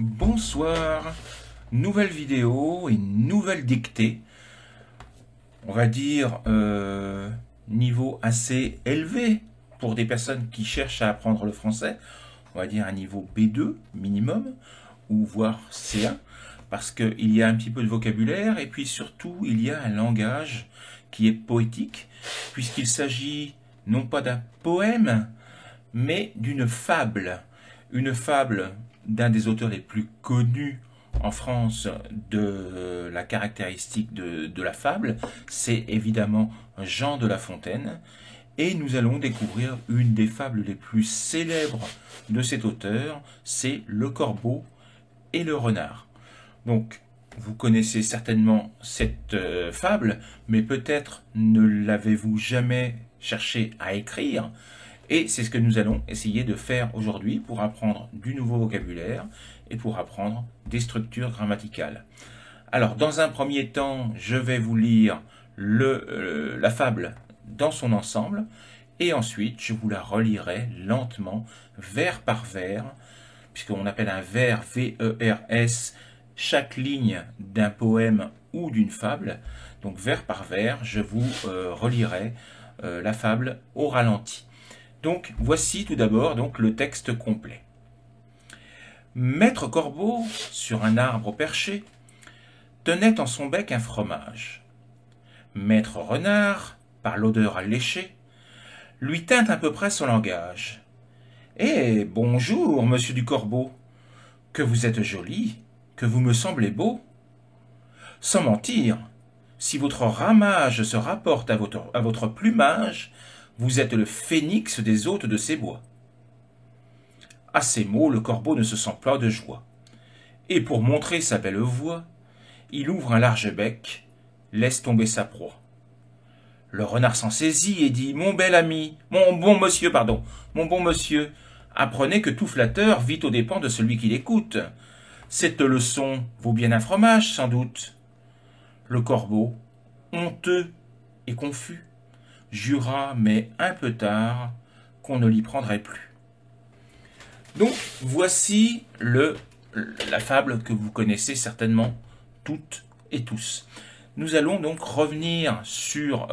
Bonsoir, nouvelle vidéo et nouvelle dictée. On va dire niveau assez élevé pour des personnes qui cherchent à apprendre le français. On va dire un niveau B2 minimum ou voire C1 parce qu'il y a un petit peu de vocabulaire et puis surtout il y a un langage qui est poétique puisqu'il s'agit non pas d'un poème mais d'une fable. Une fable d'un des auteurs les plus connus en France de la caractéristique de la fable, c'est évidemment Jean de La Fontaine. Et nous allons découvrir une des fables les plus célèbres de cet auteur, c'est Le Corbeau et le Renard. Donc, vous connaissez certainement cette fable, mais peut-être ne l'avez-vous jamais cherché à écrire. Et c'est ce que nous allons essayer de faire aujourd'hui pour apprendre du nouveau vocabulaire et pour apprendre des structures grammaticales. Alors, dans un premier temps, je vais vous lire la fable dans son ensemble et ensuite, je vous la relirai lentement, vers par vers, puisqu'on appelle un vers, V-E-R-S, chaque ligne d'un poème ou d'une fable. Donc, vers par vers, je vous relirai la fable au ralenti. Donc, voici tout d'abord donc le texte complet. Maître Corbeau, sur un arbre perché, tenait en son bec un fromage. Maître Renard, par l'odeur alléchée, lui tint à peu près son langage. Eh, bonjour, monsieur du Corbeau, que vous êtes joli, que vous me semblez beau. Sans mentir, si votre ramage se rapporte à votre plumage, vous êtes le phénix des hôtes de ces bois. À ces mots, le corbeau ne se sent pas de joie. Et pour montrer sa belle voix, il ouvre un large bec, laisse tomber sa proie. Le renard s'en saisit et dit « Mon bel ami, mon bon monsieur, apprenez que tout flatteur vit aux dépens de celui qui l'écoute. Cette leçon vaut bien un fromage, sans doute. » Le corbeau, honteux et confus, jura, mais un peu tard, qu'on ne l'y prendrait plus. Donc, voici la fable que vous connaissez certainement toutes et tous. Nous allons donc revenir sur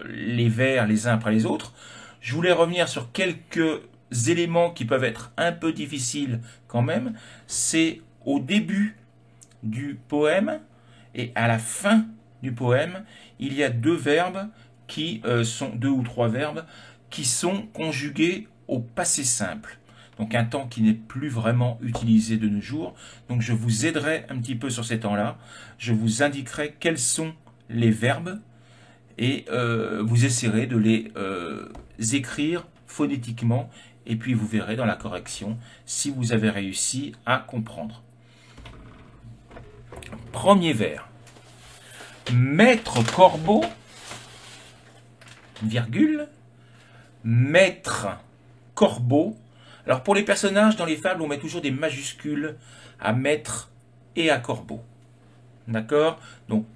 les vers les uns après les autres. Je voulais revenir sur quelques éléments qui peuvent être un peu difficiles quand même. C'est au début du poème et à la fin du poème, il y a deux ou trois verbes qui sont conjugués au passé simple. Donc un temps qui n'est plus vraiment utilisé de nos jours. Donc je vous aiderai un petit peu sur ces temps-là. Je vous indiquerai quels sont les verbes et vous essaierez de les écrire phonétiquement et puis vous verrez dans la correction si vous avez réussi à comprendre. Premier vers. Maître Corbeau, virgule, Maître Corbeau. Alors pour les personnages dans les fables, on met toujours des majuscules à maître et à corbeau. D'accord? Donc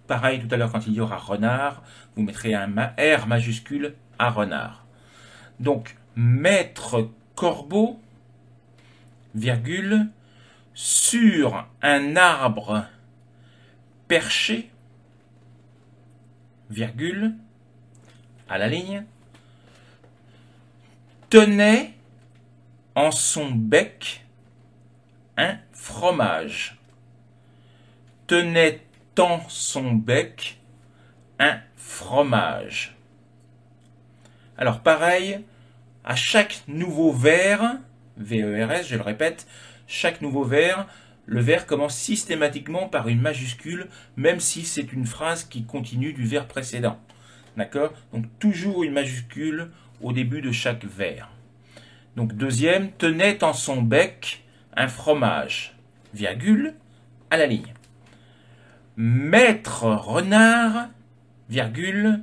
pareil tout à l'heure quand il y aura renard, vous mettrez un R majuscule à renard. Donc Maître Corbeau, virgule, sur un arbre perché, virgule, à la ligne, tenait en son bec un fromage. Tenait en son bec un fromage. Alors pareil, à chaque nouveau vers, V-E-R-S, je le répète, chaque nouveau vers, le vers commence systématiquement par une majuscule, même si c'est une phrase qui continue du vers précédent. D'accord? Donc toujours une majuscule au début de chaque vers. Donc deuxième, tenait en son bec un fromage, virgule, à la ligne. Maître Renard, virgule,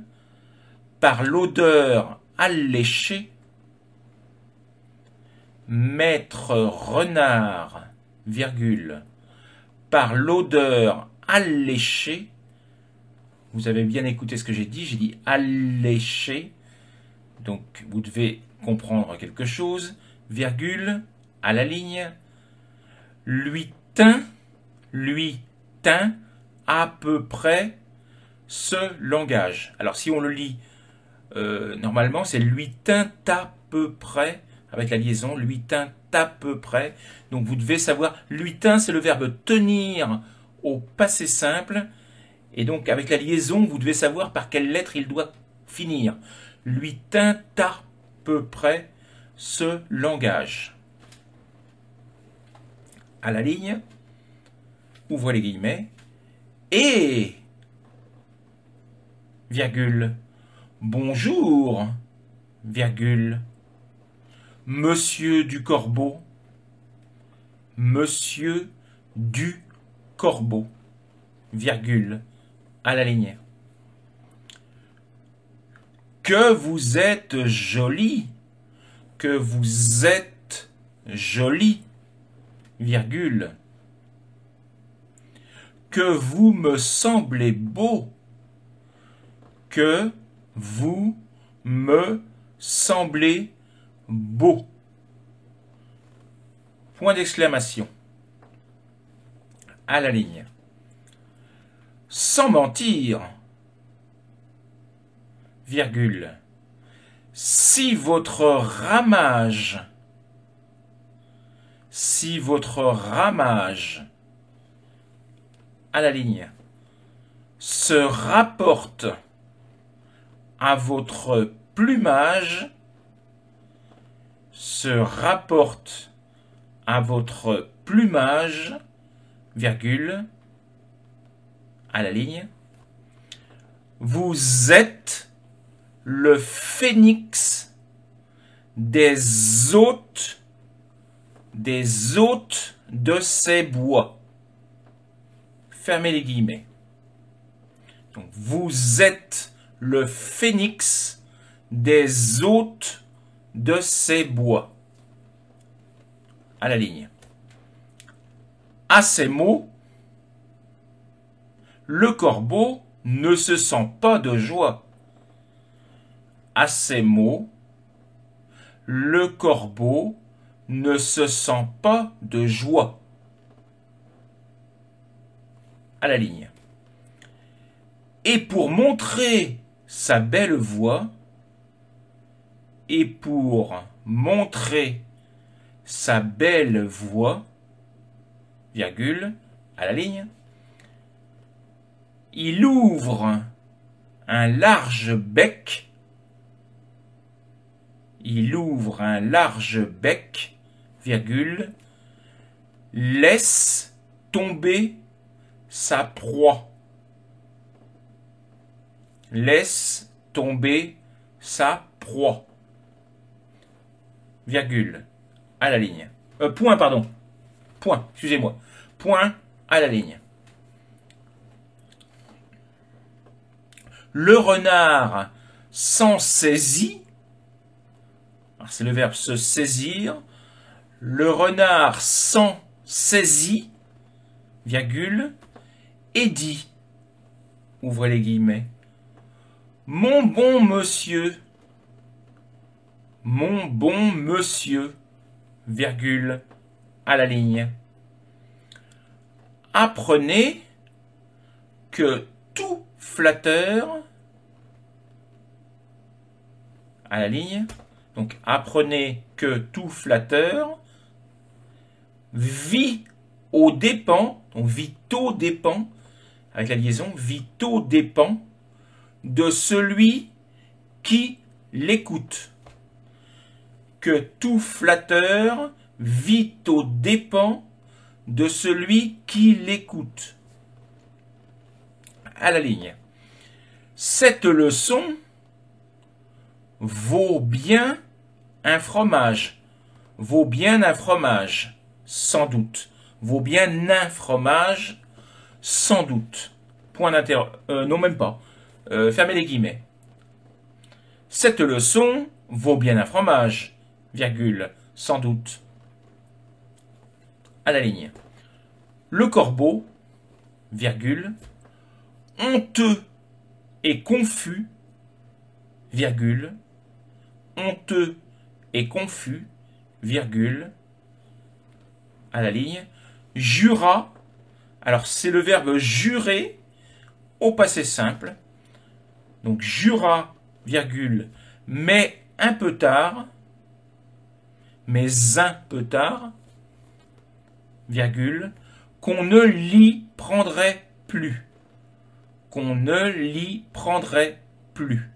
par l'odeur alléchée. Maître Renard, virgule, par l'odeur alléchée. Vous avez bien écouté ce que j'ai dit alléché. Donc vous devez comprendre quelque chose, virgule, à la ligne. lui tint à peu près ce langage. Alors si on le lit normalement, c'est lui tint à peu près, avec la liaison, lui tint à peu près. Donc vous devez savoir, lui tint, c'est le verbe tenir au passé simple. Et donc avec la liaison, vous devez savoir par quelle lettre il doit finir. Lui tint à peu près ce langage. À la ligne, ouvrez les guillemets, et, virgule, bonjour, virgule, monsieur du Corbeau, monsieur du Corbeau, virgule, à la ligne. Que vous êtes joli, que vous êtes joli, virgule. Que vous me semblez beau, que vous me semblez beau. Point d'exclamation. À la ligne. Sans mentir, virgule. Si votre ramage à la ligne se rapporte à votre plumage, virgule, à la ligne, vous êtes le phénix des hôtes de ces bois. Fermez les guillemets. Donc, vous êtes le phénix des hôtes de ces bois. À la ligne. À ces mots, le corbeau ne se sent pas de joie. À ces mots, le corbeau ne se sent pas de joie. À la ligne. Et pour montrer sa belle voix, virgule, à la ligne, il ouvre un large bec, virgule, laisse tomber sa proie. Virgule, à la ligne. Point, pardon. Point, excusez-moi. Point, à la ligne. Le renard s'en saisit. C'est le verbe se saisir. Le renard s'en saisit, virgule, et dit, ouvrez les guillemets, mon bon monsieur, virgule, à la ligne. Apprenez que tout flatteur, à la ligne, donc apprenez que tout flatteur vit aux dépens, donc vito dépend, avec la liaison, vito dépend de celui qui l'écoute. Que tout flatteur vit aux dépens de celui qui l'écoute. À la ligne. Cette leçon vaut bien un fromage. Sans doute. Vaut bien un fromage, sans doute. Point d'interrogation. Non, même pas. Fermez les guillemets. Cette leçon vaut bien un fromage, virgule, sans doute. À la ligne. Le corbeau, virgule, honteux et confus, virgule, virgule, à la ligne, jura. Alors c'est le verbe jurer au passé simple. Donc jura, virgule, mais un peu tard, mais un peu tard, virgule, qu'on ne l'y prendrait plus. Qu'on ne l'y prendrait plus.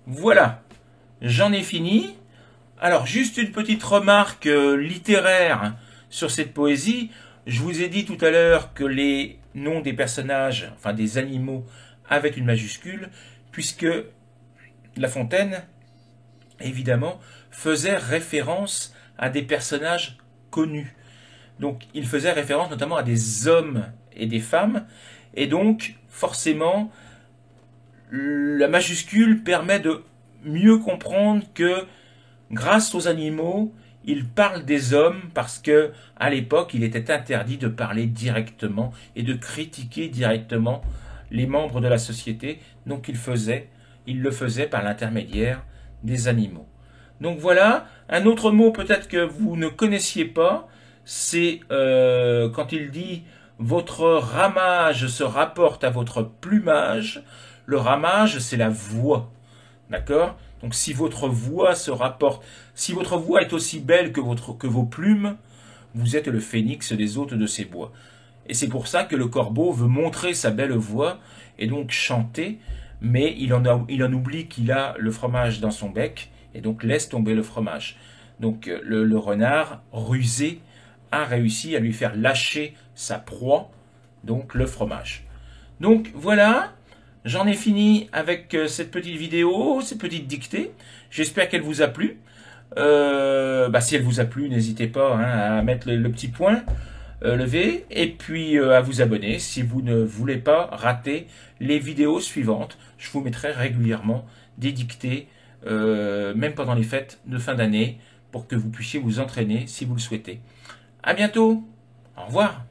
Voilà, j'en ai fini. Alors, juste une petite remarque littéraire sur cette poésie. Je vous ai dit tout à l'heure que les noms des personnages, enfin des animaux, avaient une majuscule, puisque La Fontaine, évidemment, faisait référence à des personnages connus. Donc, il faisait référence notamment à des hommes et des femmes, et donc, forcément, la majuscule permet de mieux comprendre que grâce aux animaux, il parle des hommes parce que à l'époque, il était interdit de parler directement et de critiquer directement les membres de la société. Donc il le faisait par l'intermédiaire des animaux. Donc voilà, un autre mot peut-être que vous ne connaissiez pas, c'est quand il dit votre ramage se rapporte à votre plumage. Le ramage, c'est la voix. D'accord? Donc si votre voix se rapporte, si votre voix est aussi belle que vos plumes, vous êtes le phénix des hôtes de ces bois. Et c'est pour ça que le corbeau veut montrer sa belle voix et donc chanter, mais il en oublie qu'il a le fromage dans son bec et donc laisse tomber le fromage. Donc le renard, rusé, a réussi à lui faire lâcher sa proie, donc le fromage. Donc voilà, j'en ai fini avec cette petite vidéo, cette petite dictée. J'espère qu'elle vous a plu. Si elle vous a plu, n'hésitez pas à mettre le petit point levé et puis à vous abonner si vous ne voulez pas rater les vidéos suivantes. Je vous mettrai régulièrement des dictées, même pendant les fêtes de fin d'année, pour que vous puissiez vous entraîner si vous le souhaitez. À bientôt. Au revoir.